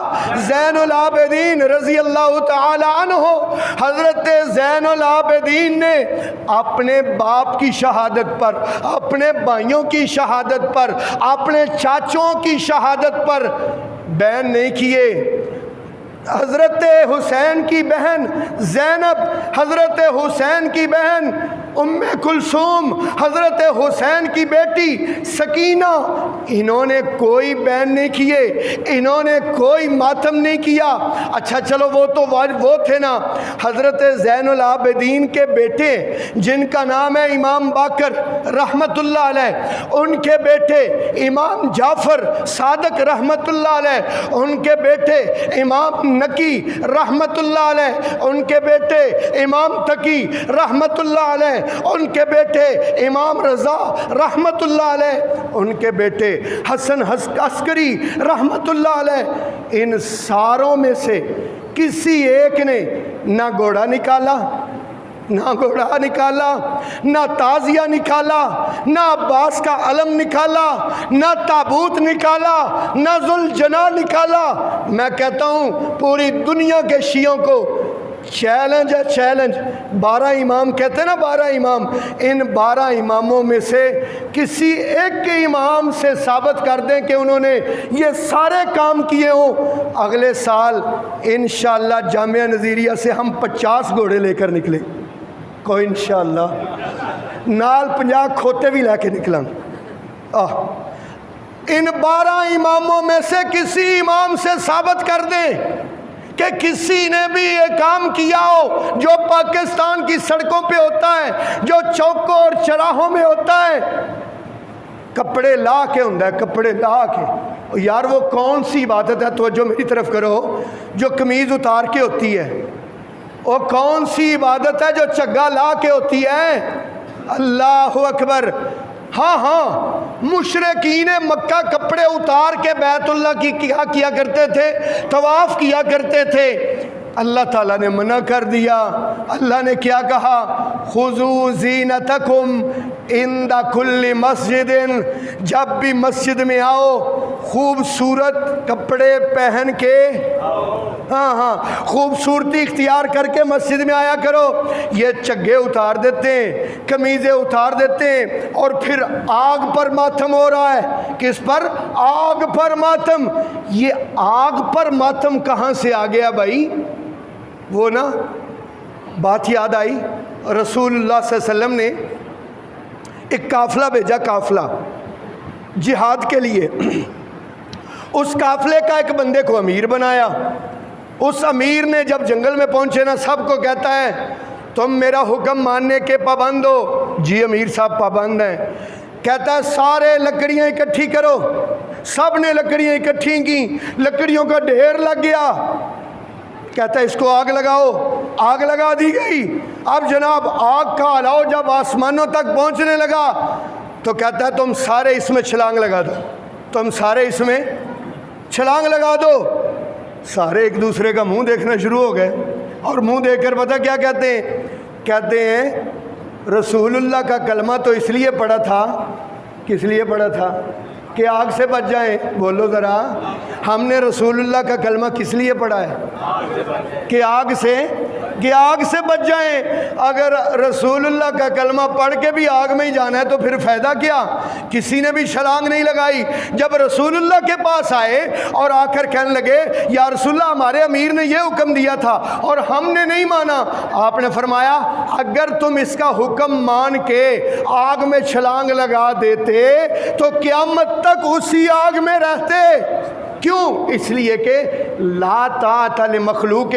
زین العابدین رضی اللہ تعالیٰ عنہ۔ حضرت زین العابدین نے اپنے باپ کی شہادت پر، اپنے بھائیوں کی شہادت پر، اپنے چاچوں کی شہادت پر بیان نہیں کیے۔ حضرت حسین کی بہن زینب، حضرت حسین کی بہن ام کلثوم، حضرت حسین کی بیٹی سکینہ، انہوں نے کوئی بیان نہیں کیے، انہوں نے کوئی ماتم نہیں کیا۔ اچھا چلو، وہ تو وہ تھے نا حضرت زین العابدین کے بیٹے جن کا نام ہے امام باقر رحمت اللہ علیہ، ان کے بیٹے امام جعفر صادق رحمت اللہ علیہ، ان کے بیٹے امام نکی رحمت اللہ علیہ، ان کے بیٹے امام تقی رحمت اللہ علیہ، ان کے بیٹے امام رضا رحمت اللہ علیہ، ان کے بیٹے حسن عسکری رحمت اللہ علیہ۔ ان ساروں میں سے کسی ایک نے نہ گھوڑا نکالا، نہ گھوڑا نکالا، نہ تازیہ نکالا، نہ عباس کا علم نکالا، نہ تابوت نکالا، نہ ذوالجناح نکالا۔ میں کہتا ہوں پوری دنیا کے شیعوں کو چیلنج ہے، چیلنج۔ 12 امام کہتے ہیں نا، 12 امام، ان 12 اماموں میں سے کسی ایک کے امام سے ثابت کر دیں کہ انہوں نے یہ سارے کام کیے ہوں، اگلے سال انشاءاللہ جامعہ نظیریہ سے ہم 50 گھوڑے لے کر نکلیں، کوئی انشاءاللہ نال 50 کھوتے بھی لے کے نکلاں۔ ان 12 اماموں میں سے کسی امام سے ثابت کر دیں کہ کسی نے بھی یہ کام کیا ہو جو پاکستان کی سڑکوں پہ ہوتا ہے، جو چوکوں اور چراہوں میں ہوتا ہے، کپڑے لا کے ہوتا ہے، کپڑے لا کے۔ یار وہ کون سی عبادت ہے، توجہ میری طرف کرو، جو قمیض اتار کے ہوتی ہے؟ وہ کون سی عبادت ہے جو چگا لا کے ہوتی ہے؟ اللہ اکبر۔ ہاں ہاں، مشرکین مکہ کپڑے اتار کے بیت اللہ کی کیا کرتے تھے؟ طواف کیا کرتے تھے۔ اللہ تعالیٰ نے منع کر دیا۔ اللہ نے کیا کہا؟ خذوا زینتکم عند کل مسجد، جب بھی مسجد میں آؤ خوبصورت کپڑے پہن کے، ہاں خوبصورتی اختیار کر کے مسجد میں آیا کرو۔ یہ چگے اتار دیتے ہیں، قمیضیں اتار دیتے ہیں، اور پھر آگ پر ماتم ہو رہا ہے۔ کس پر؟ آگ پر ماتم۔ یہ آگ پر ماتم کہاں سے آ گیا بھائی؟ وہ نا بات یاد آئی، رسول اللہ صلی اللہ علیہ وسلم نے ایک قافلہ بھیجا، قافلہ جہاد کے لیے۔ اس قافلے کا ایک بندے کو امیر بنایا۔ اس امیر نے جب جنگل میں پہنچے نا، سب کو کہتا ہے تم میرا حکم ماننے کے پابند ہو؟ جی امیر صاحب پابند ہیں۔ کہتا ہے سارے لکڑیاں اکٹھی کرو۔ سب نے لکڑیاں اکٹھی کی، لکڑیوں کا ڈھیر لگ گیا۔ کہتا ہے اس کو آگ لگاؤ۔ آگ لگا دی گئی۔ اب جناب آگ کا الاؤ جب آسمانوں تک پہنچنے لگا تو کہتا ہے تم سارے اس میں چھلانگ لگا دو، تم سارے اس میں چھلانگ لگا دو۔ سارے ایک دوسرے کا منہ دیکھنا شروع ہو گئے، اور منہ دیکھ کر پتہ کیا کہتے ہیں؟ کہتے ہیں رسول اللہ کا کلمہ تو اس لیے پڑھا تھا، کس لیے پڑھا تھا؟ کہ آگ سے بچ جائیں۔ بولو ذرا، ہم نے رسول اللہ کا کلمہ کس لیے پڑھا ہے؟ کہ آگ سے بچ جائیں۔ اگر رسول اللہ کا کلمہ پڑھ کے بھی آگ میں ہی جانا ہے تو پھر فائدہ کیا؟ کسی نے بھی چھلانگ نہیں لگائی۔ جب رسول اللہ کے پاس آئے اور آ کر کہنے لگے یا رسول اللہ ہمارے امیر نے یہ حکم دیا تھا اور ہم نے نہیں مانا، آپ نے فرمایا اگر تم اس کا حکم مان کے آگ میں چھلانگ لگا دیتے تو قیامت تک اسی آگ میں رہتے۔ کیوں؟ اس لیے کہ لا طاعت لمخلوق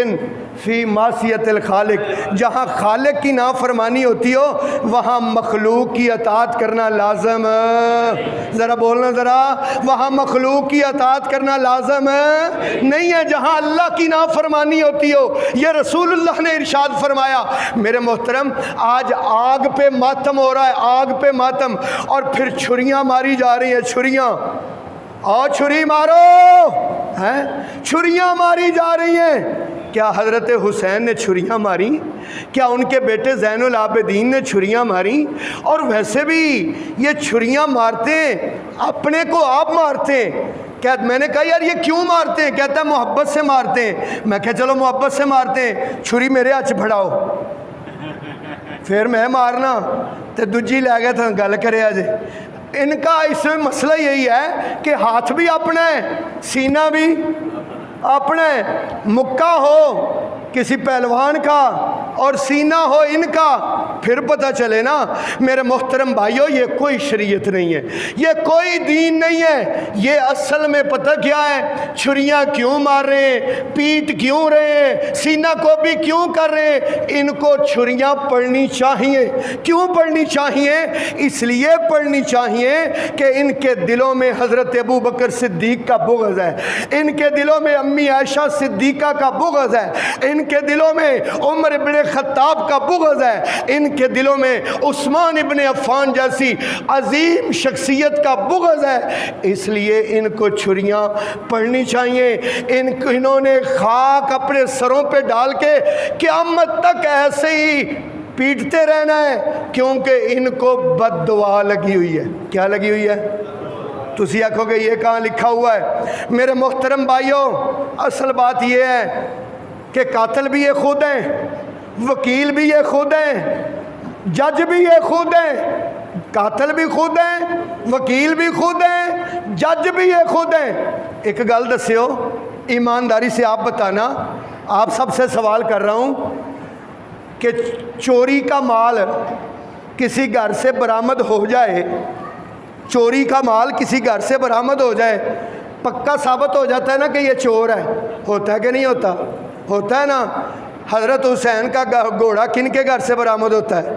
فی معصیت الخالق، جہاں خالق کی نافرمانی ہوتی ہو وہاں مخلوق کی اطاعت کرنا لازم ہے۔ ذرا بولنا ذرا، وہاں مخلوق کی اطاعت کرنا لازم ہے نہیں ہے جہاں اللہ کی نافرمانی ہوتی ہو۔ یہ رسول اللہ نے ارشاد فرمایا۔ میرے محترم، آج آگ پہ ماتم ہو رہا ہے، آگ پہ ماتم، اور پھر چھریاں ماری جا رہی ہیں، چھریاں، اور چھری مارو ہیں، چھریاں ماری جا رہی ہیں۔ کیا حضرت حسین نے چھریاں ماری؟ کیا ان کے بیٹے زین العابدین نے چھریاں ماری؟ اور ویسے بھی یہ چھریاں مارتے ہیں، اپنے کو آپ مارتے ہیں۔ میں نے کہا یار یہ کیوں مارتے ہیں؟ کہتا ہے محبت سے مارتے ہیں۔ میں کہا چلو محبت سے مارتے ہیں، چھری میرے ہاتھ پھڑاؤ، پھر میں مارنا تو دوجی لے گیا تھا گل کرے آج۔ ان کا اس میں مسئلہ یہی ہے کہ ہاتھ بھی اپنا ہے، سینہ بھی اپنا ہے، مکہ ہو کسی پہلوان کا اور سینہ ہو ان کا، پھر پتہ چلے نا۔ میرے محترم بھائیو، یہ کوئی شریعت نہیں ہے، یہ کوئی دین نہیں ہے۔ یہ اصل میں پتہ کیا ہے؟ چھریاں کیوں مار رہے ہیں، پیٹ کیوں رہے ہیں، سینہ کو بھی کیوں کر رہے ہیں؟ ان کو چھریاں پڑنی چاہیے۔ کیوں پڑنی چاہیے؟ اس لیے پڑنی چاہیے کہ ان کے دلوں میں حضرت ابو بکر صدیق کا بغض ہے، ان کے دلوں میں امی عائشہ صدیقہ کا بغض ہے، ان کے دلوں میں عمر ابن خطاب کا بغض ہے، ان کے دلوں میں عثمان ابن عفان جیسی عظیم شخصیت کا بغض ہے۔ اس لیے ان کو چھریاں پڑنی چاہیے۔ انہوں نے خاک اپنے سروں پہ ڈال کے قیامت تک ایسے ہی پیٹتے رہنا ہے، کیونکہ ان کو بد دعا لگی ہوئی ہے۔ کیا لگی ہوئی ہے؟ تسی آکھو گے یہ کہاں لکھا ہوا ہے؟ میرے محترم بھائیوں، اصل بات یہ ہے کہ قاتل بھی یہ خود ہیں، وکیل بھی یہ خود ہیں، جج بھی یہ خود ہیں۔ قاتل بھی خود ہیں، وکیل بھی خود ہیں، جج بھی یہ خود ہیں۔ ایک گل دسیو، ایمانداری سے آپ بتانا، آپ سب سے سوال کر رہا ہوں کہ چوری کا مال کسی گھر سے برآمد ہو جائے، چوری کا مال کسی گھر سے برآمد ہو جائے، پکا ثابت ہو جاتا ہے نا کہ یہ چور ہے، ہوتا ہے کہ نہیں ہوتا؟ ہوتا ہے نا۔ حضرت حسین کا گھوڑا کن کے گھر سے برآمد ہوتا ہے؟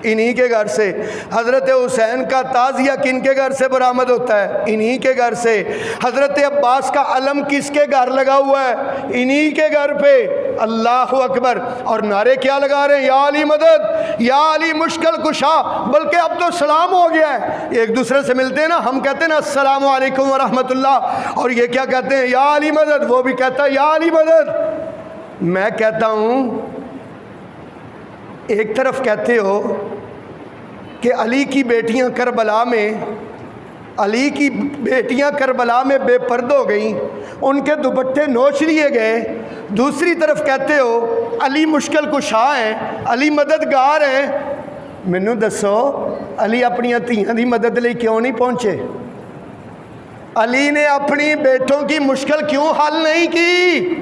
انہی کے گھر سے۔ حضرت حسین کا تازیہ کن کے گھر سے برآمد ہوتا ہے؟ انہی کے گھر سے۔ حضرت عباس کا علم کس کے گھر لگا ہوا ہے؟ انہی کے گھر پہ۔ اللہ اکبر۔ اور نعرے کیا لگا رہے ہیں؟ یا علی مدد، یا علی مشکل کشا۔ بلکہ اب تو سلام ہو گیا ہے، ایک دوسرے سے ملتے ہیں نا، ہم کہتے ہیں نا السلام علیکم ورحمۃ اللہ، اور یہ کیا کہتے ہیں؟ یا علی مدد۔ وہ بھی کہتا ہے یا علی مدد۔ میں کہتا ہوں، ایک طرف کہتے ہو کہ علی کی بیٹیاں کربلا میں، علی کی بیٹیاں کربلا میں بے پرد ہو گئیں، ان کے دوپٹے نوچ لیے گئے، دوسری طرف کہتے ہو علی مشکل کشا ہیں، علی مددگار ہیں۔ مینوں دسو علی اپنی دھیاں دی مدد لئی کیوں نہیں پہنچے؟ علی نے اپنی بیٹوں کی مشکل کیوں حل نہیں کی؟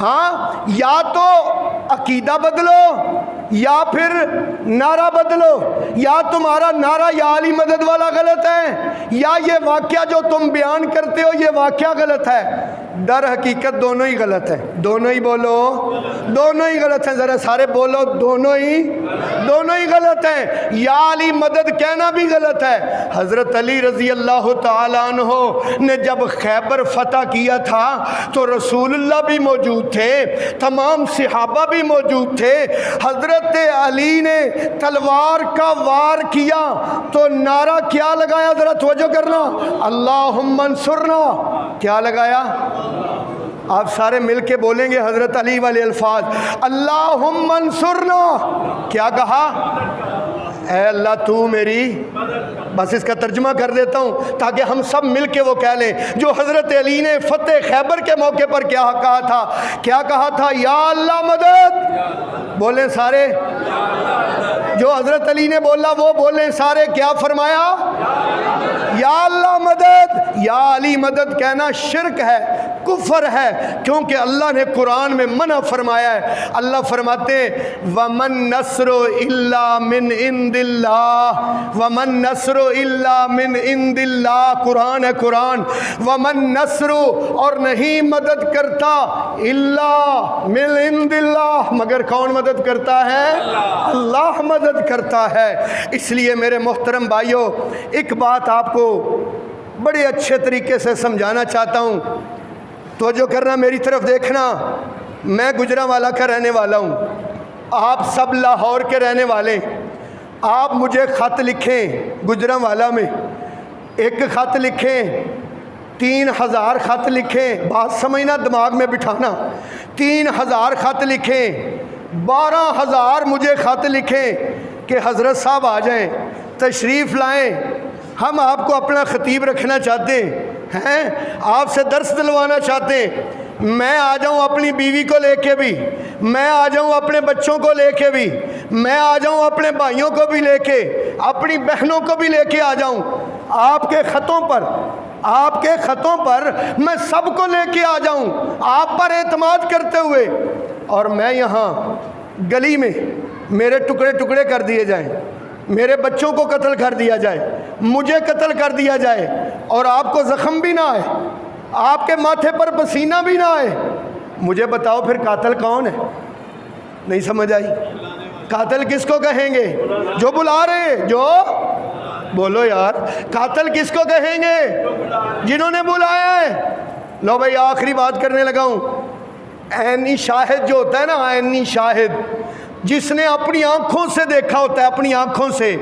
ہاں، یا تو عقیدہ بدلو یا پھر نعرہ بدلو، یا تمہارا نعرہ یا علی مدد والا غلط ہے، یا یہ واقعہ جو تم بیان کرتے ہو یہ واقعہ غلط ہے۔ در حقیقت دونوں ہی غلط ہیں۔ دونوں ہی بولو، دونوں ہی غلط ہیں۔ ذرا سارے بولو، دونوں ہی غلط ہیں۔ یا علی مدد کہنا بھی غلط ہے۔ حضرت علی رضی اللہ تعالیٰ عنہ نے جب خیبر فتح کیا تھا تو رسول اللہ بھی موجود تھے، تمام صحابہ بھی موجود تھے۔ حضرت علی نے تلوار کا وار کیا تو نعرہ کیا لگایا؟ ذرا توجہ کرنا، اللہم انصرنا۔ کیا لگایا؟ آپ سارے مل کے بولیں گے حضرت علی والے الفاظ، اللہم انصرنا۔ کیا کہا؟ اے اللہ تو میری، بس اس کا ترجمہ کر دیتا ہوں تاکہ ہم سب مل کے وہ کہہ لیں جو حضرت علی نے فتح خیبر کے موقع پر کیا کہا تھا۔ کیا کہا تھا؟ یا اللہ مدد۔ بولیں سارے، جو حضرت علی نے بولا وہ بولیں سارے۔ کیا فرمایا؟ یا اللہ مدد۔ یا علی مدد کہنا شرک ہے، کفر ہے، کیونکہ اللہ نے قرآن میں منع فرمایا ہے۔ اللہ فرماتے ہیں وَمَن نَّصْرُ إِلَّا مِنْ عِنْدِ اللَّهِ وَمَن نَّصْرُ إِلَّا مِنْ عِنْدِ اللَّهِ، قرآن ہے قرآن۔ وَمَن نَّصْرُ، اور نہیں مدد کرتا، إِلَّا مِنْ عِنْدِ اللَّهِ، مگر کون مدد کرتا ہے؟ اللہ مدد کرتا ہے۔ اس لیے میرے محترم بھائیوں، ایک بات آپ کو بڑے اچھے طریقے سے سمجھانا چاہتا ہوں، توجہ کرنا، میری طرف دیکھنا۔ میں گجرانوالہ کا رہنے والا ہوں، آپ سب لاہور کے رہنے والے۔ آپ مجھے خط لکھیں گجرانوالہ میں، ایک خط لکھیں، 3000 خط لکھیں، بات سمجھنا، دماغ میں بٹھانا، 3000 خط لکھیں، 12000 مجھے خط لکھیں کہ حضرت صاحب آ جائیں، تشریف لائیں، ہم آپ کو اپنا خطیب رکھنا چاہتے ہیں، آپ سے درس دلوانا چاہتے ہیں۔ میں آ جاؤں اپنی بیوی کو لے کے بھی، میں آ جاؤں اپنے بچوں کو لے کے بھی، میں آ جاؤں اپنے بھائیوں کو بھی لے کے، اپنی بہنوں کو بھی لے کے آ جاؤں، آپ کے خطوں پر میں سب کو لے کے آ جاؤں آپ پر اعتماد کرتے ہوئے، اور میں یہاں گلی میں میرے ٹکڑے ٹکڑے کر دیے جائیں، میرے بچوں کو قتل کر دیا جائے، مجھے قتل کر دیا جائے، اور آپ کو زخم بھی نہ آئے، آپ کے ماتھے پر پسینہ بھی نہ آئے، مجھے بتاؤ پھر قاتل کون ہے؟ نہیں سمجھ آئی؟ قاتل کس کو کہیں گے؟ جو بلا رہے ہیں، جو بولو یار، قاتل کس کو کہیں گے؟ جنہوں نے بلایا ہے۔ لو بھائی آخری بات کرنے لگا ہوں۔ عینی شاہد جو ہوتا ہے نا، عینی شاہد، جس نے اپنی آنکھوں سے دیکھا ہوتا ہے، اپنی آنکھوں سے،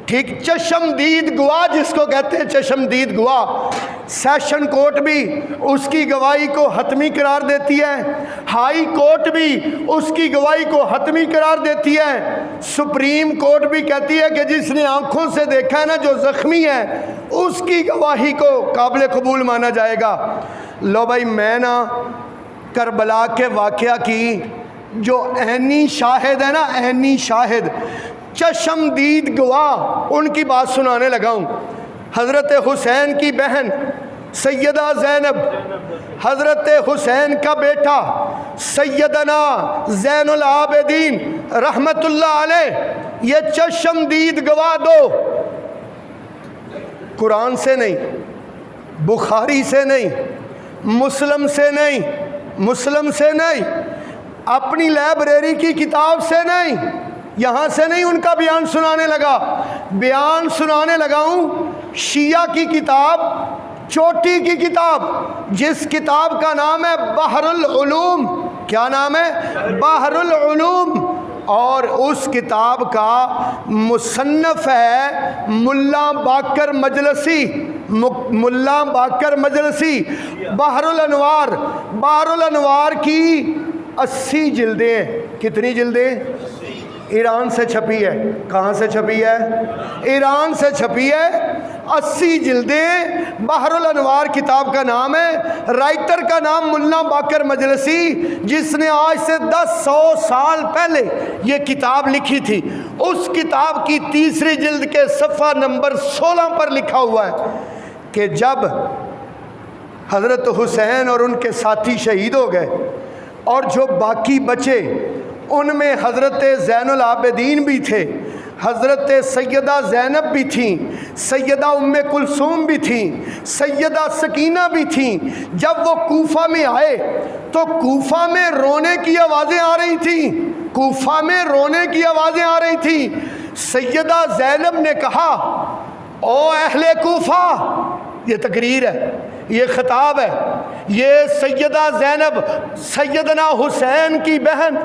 ٹھیک، چشمدید گواہ جس کو کہتے ہیں، چشمدید گواہ، سیشن کورٹ بھی اس کی گواہی کو حتمی قرار دیتی ہے، ہائی کورٹ بھی اس کی گواہی کو حتمی قرار دیتی ہے، سپریم کورٹ بھی کہتی ہے کہ جس نے آنکھوں سے دیکھا ہے نا، جو زخمی ہے، اس کی گواہی کو قابل قبول مانا جائے گا۔ لو بھائی میں نا کربلا کے واقعہ کی جو عینی شاہد ہے نا، عینی شاہد، چشمدید گواہ، ان کی بات سنانے لگا ہوں۔ حضرت حسین کی بہن سیدہ زینب، حضرت حسین کا بیٹا سیدنا زین العابدین رحمت اللہ علیہ، یہ چشمدید گواہ دو، قرآن سے نہیں، بخاری سے نہیں، مسلم سے نہیں، اپنی لائبریری کی کتاب سے نہیں، یہاں سے نہیں، ان کا بیان سنانے لگا۔ بیان سنانے لگا ہوں شیعہ کی کتاب، چوٹی کی کتاب، جس کتاب کا نام ہے بحر العلوم۔ کیا نام ہے؟ بحر العلوم۔ اور اس کتاب کا مصنف ہے ملا باقر مجلسی، ملا باقر مجلسی، بحر الانوار۔ بحر الانوار کی 80 جلدیں، کتنی جلدیں؟ ایران سے چھپی ہے۔ کہاں سے چھپی ہے؟ ایران سے چھپی ہے، 80 جلدیں، بحر الانوار کتاب کا نام ہے، رائٹر کا نام ملا باقر مجلسی، جس نے آج سے 100 سال پہلے یہ کتاب لکھی تھی۔ اس کتاب کی 3 جلد کے صفحہ نمبر 16 پر لکھا ہوا ہے کہ جب حضرت حسین اور ان کے ساتھی شہید ہو گئے اور جو باقی بچے، ان میں حضرت زین العابدین بھی تھے، حضرت سیدہ زینب بھی تھیں، سیدہ ام کلثوم بھی تھیں، سیدہ سکینہ بھی تھیں۔ جب وہ کوفہ میں آئے تو کوفہ میں رونے کی آوازیں آ رہی تھیں، کوفہ میں رونے کی آوازیں آ رہی تھیں۔ سیدہ زینب نے کہا، او اہل کوفہ، یہ تقریر ہے، یہ خطاب ہے، یہ سیدہ زینب سیدنا حسین کی بہن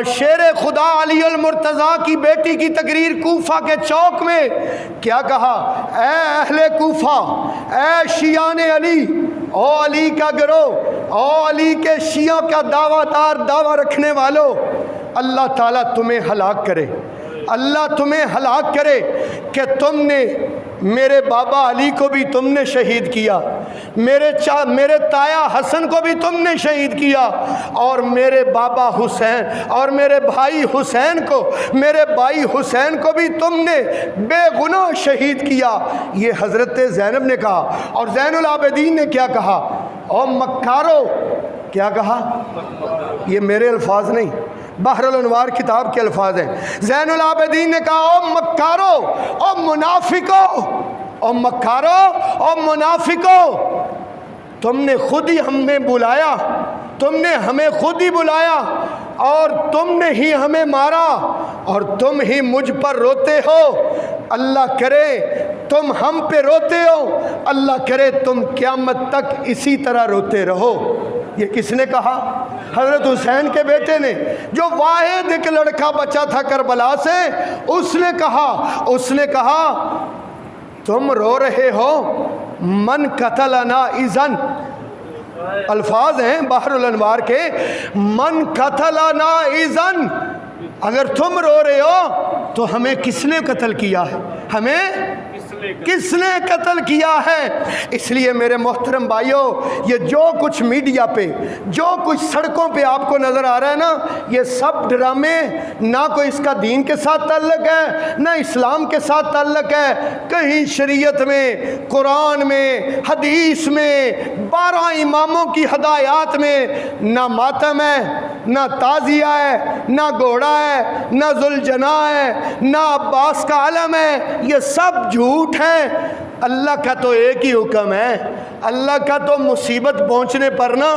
شیر خدا علی المرتضیٰ کی بیٹی کی تقریر کوفہ کے چوک میں۔ کیا کہا؟ اے اہل کوفہ، اے شیعان علی، او علی کا گروہ، او علی کے شیعہ کا دعویٰ رکھنے والو، اللہ تعالیٰ تمہیں ہلاک کرے، اللہ تمہیں ہلاک کرے کہ تم نے میرے بابا علی کو بھی تم نے شہید کیا، میرے تایا حسن کو بھی تم نے شہید کیا، اور میرے بابا حسین اور میرے بھائی حسین کو، میرے بھائی حسین کو بھی تم نے بے گناہ شہید کیا۔ یہ حضرت زینب نے کہا۔ اور زین العابدین نے کیا کہا؟ او مکارو، کیا کہا؟ یہ میرے الفاظ نہیں، بحر الانوار کتاب کے الفاظ ہیں۔ زین العابدین نے کہا او مکارو، او منافقو، او مکارو، او منافقو، تم نے خود ہی ہمیں بلایا، تم نے ہمیں خود ہی بلایا اور تم نے ہی ہمیں مارا اور تم ہی مجھ پر روتے ہو۔ اللہ کرے تم ہم پہ روتے ہو، اللہ کرے تم قیامت تک اسی طرح روتے رہو۔ یہ کس نے کہا؟ حضرت حسین کے بیٹے نے، جو واحد ایک لڑکا بچا تھا کربلا سے، اس نے کہا تم رو رہے ہو، من قتلنا اذن، الفاظ ہیں بحر الانوار کے، من قتلنا اذن، اگر تم رو رہے ہو تو ہمیں کس نے قتل کیا ہے؟ ہمیں کس نے قتل کیا ہے؟ اس لیے میرے محترم بھائیوں، یہ جو کچھ میڈیا پہ، جو کچھ سڑکوں پہ آپ کو نظر آ رہا ہے نا، یہ سب ڈرامے، نہ کوئی اس کا دین کے ساتھ تعلق ہے، نہ اسلام کے ساتھ تعلق ہے۔ کہیں شریعت میں، قرآن میں، حدیث میں، 12 اماموں کی ہدایات میں نہ ماتم ہے، نہ تعزیہ ہے، نہ گھوڑا ہے، نہ ذوالجناح ہے، نہ عباس کا علم ہے، یہ سب جھوٹ ہے۔ اللہ کا تو ایک ہی حکم ہے، اللہ کا تو مصیبت پہنچنے پر نا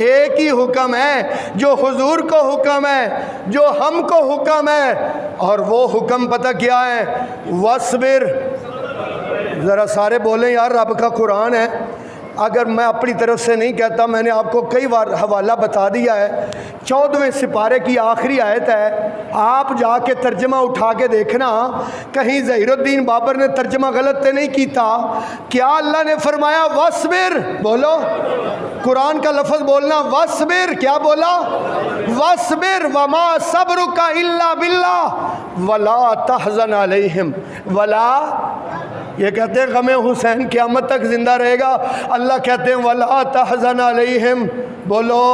ایک ہی حکم ہے، جو حضور کو حکم ہے، جو ہم کو حکم ہے، اور وہ حکم پتہ کیا ہے؟ وَاصْبِرْ، ذرا سارے بولیں یار، رب کا قرآن ہے۔ اگر میں اپنی طرف سے نہیں کہتا، میں نے آپ کو کئی بار حوالہ بتا دیا ہے، 14ویں سپارے کی آخری آیت ہے، آپ جا کے ترجمہ اٹھا کے دیکھنا، کہیں ظہیر الدین بابر نے ترجمہ غلط تو نہیں کیتا۔ کیا اللہ نے فرمایا وَاصْبِرْ؟ بولو، قرآن کا لفظ بولنا، وَاصْبِرْ، کیا بولا؟ وَاصْبِرْ وَمَا صَبْرُكَ إِلَّا بِاللَّهِ وَلَا تَحْزَنْ عَلَيْهِمْ وَلَا، یہ کہتے ہیں غم حسین قیامت تک زندہ رہے گا، اللہ کہتے ہیں وَلَا تَحْزَنْ عَلَيْهِمْ، بولو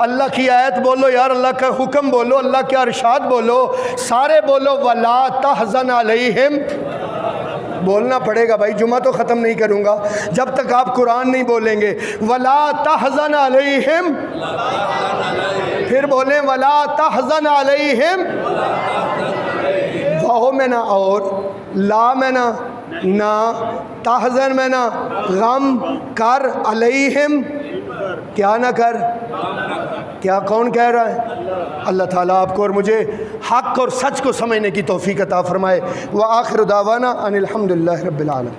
اللہ کی آیت بولو یار، اللہ کا حکم بولو، اللہ کا ارشاد بولو، سارے بولو وَلَا تَحْزَنْ عَلَيْهِمْ، بولنا پڑے گا بھائی، جمعہ تو ختم نہیں کروں گا جب تک آپ قرآن نہیں بولیں گے۔ وَلَا تَحْزَنْ عَلَيْهِمْ، پھر بولیں وَلَا تَحْزَنْ عَلَيْهِمْ، واو میں نہ اور، لا میں نہ، تحزن میں نہ، غم کر، علیہم کیا نہ کر، کیا کون کہہ رہا ہے؟ اللہ تعالیٰ آپ کو اور مجھے حق اور سچ کو سمجھنے کی توفیق عطا فرمائے۔ وآخر دعوانا ان الحمدللہ رب العالمین۔